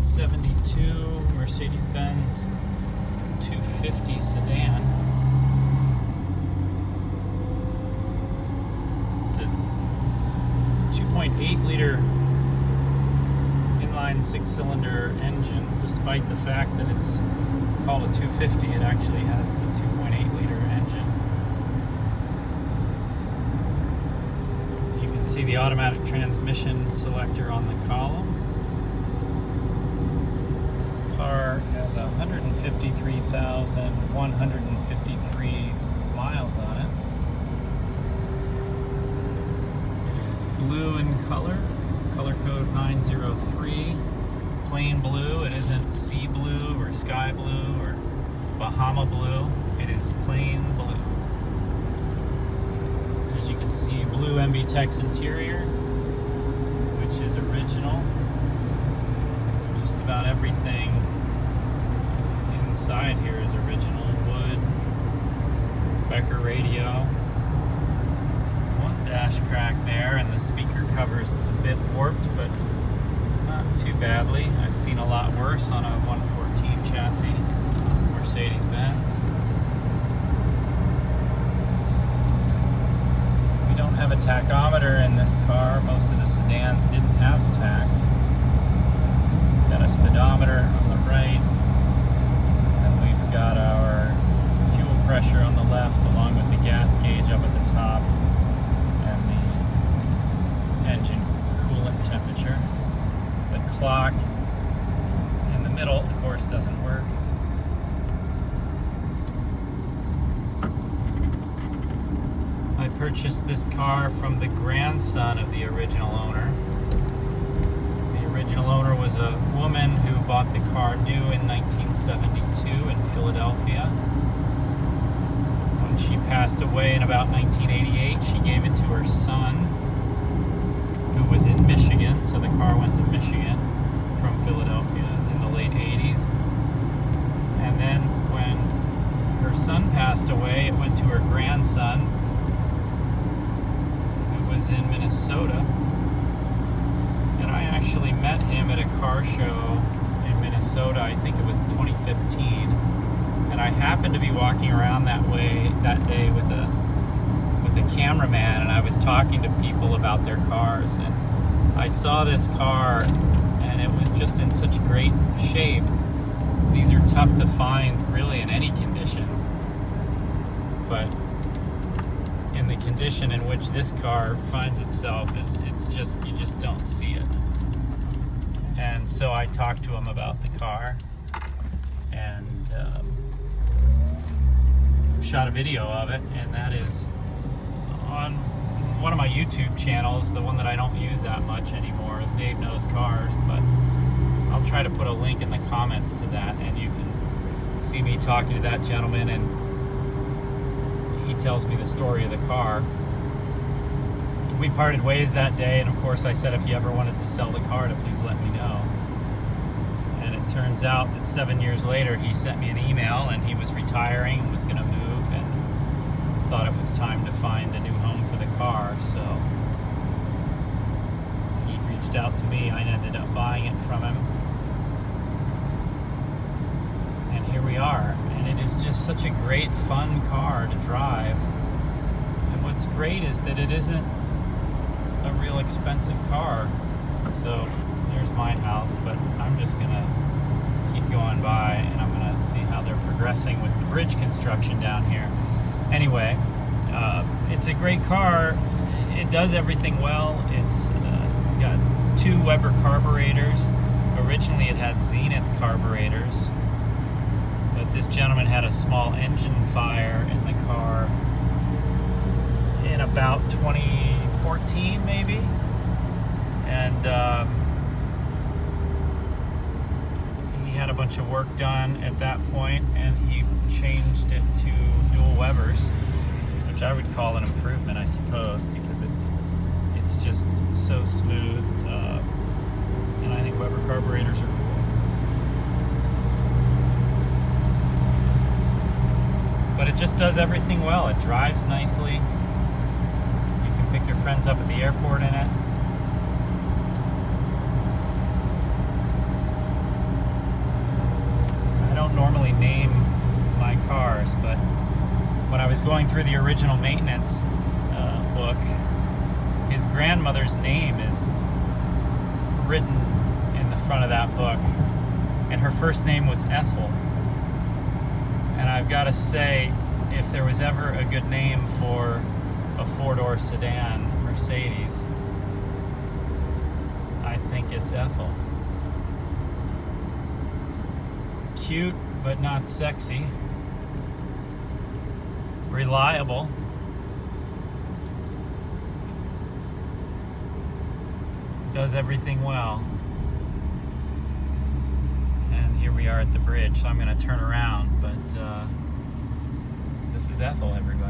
1972 Mercedes-Benz 250 sedan. It's a 2.8 liter inline six-cylinder engine. Despite the fact that it's called a 250, it actually has the 2.8 liter engine. You can see the automatic transmission selector on the column. This car has 153,153 miles on it. It is blue in color, color code 903, plain blue. It isn't sea blue or sky blue or Bahama blue. It is plain blue. As you can see, blue MB-Tex interior, which is original. Just about everything inside here is original. Wood, Becker radio, one dash crack there, and the speaker cover's a bit warped, but not too badly. I've seen a lot worse on a 114 chassis Mercedes-Benz. We don't have a tachometer in this car. Most of the sedans didn't have tachs. Got a speedometer on the right, and we've got our fuel pressure on the left, along with the gas gauge up at the top, and the engine coolant temperature. The clock in the middle, of course, doesn't work. I purchased this car from the grandson of the original owner. The original owner was a woman who bought the car new in 1972 in Philadelphia. When she passed away in about 1988, she gave it to her son, who was in Michigan, so the car went to Michigan from Philadelphia in the late 80s. And then when her son passed away, it went to her grandson, who was in Minnesota. And I actually met him at a car show in Minnesota, I think it was 2015. And I happened to be walking around that day with a cameraman, and I was talking to people about their cars, and I saw this car, and it was just in such great shape. These are tough to find really in any condition, but in the condition in which this car finds itself, it's just, you just don't see it. And so I talked to him about the car, and shot a video of it, and that is on one of my YouTube channels, the one that I don't use that much anymore, Dave Knows Cars, but I'll try to put a link in the comments to that, and you can see me talking to that gentleman, and he tells me the story of the car. We parted ways that day, and of course I said if he ever wanted to sell the car to please let me know. And it turns out that 7 years later he sent me an email, and he was retiring, was going to move, and thought it was time to find a new home for the car, so he reached out to me. I ended up buying it from him, and here we are. And it is just such a great, fun car to drive. And what's great is that it isn't a real expensive car. So there's my house, but I'm just gonna keep going by, and I'm gonna see how they're progressing with the bridge construction down here. Anyway, it's a great car. It does everything well. It's got 2 Weber carburetors. Originally it had Zenith carburetors, but this gentleman had a small engine fire in the car in about 2014 maybe, and he had a bunch of work done at that point, and he changed it to dual Webers, which I would call an improvement, I suppose, because it's just so smooth, and I think Weber carburetors are cool. But it just does everything well. It drives nicely. You can pick your friends up at the airport in it. romance book. His grandmother's name is written in the front of that book, and her first name was Ethel. And I've got to say, if there was ever a good name for a four-door sedan Mercedes, I think it's Ethel. Cute, but not sexy. Reliable. Does everything well. And here we are at the bridge, so I'm going to turn around, but this is Ethel, everybody.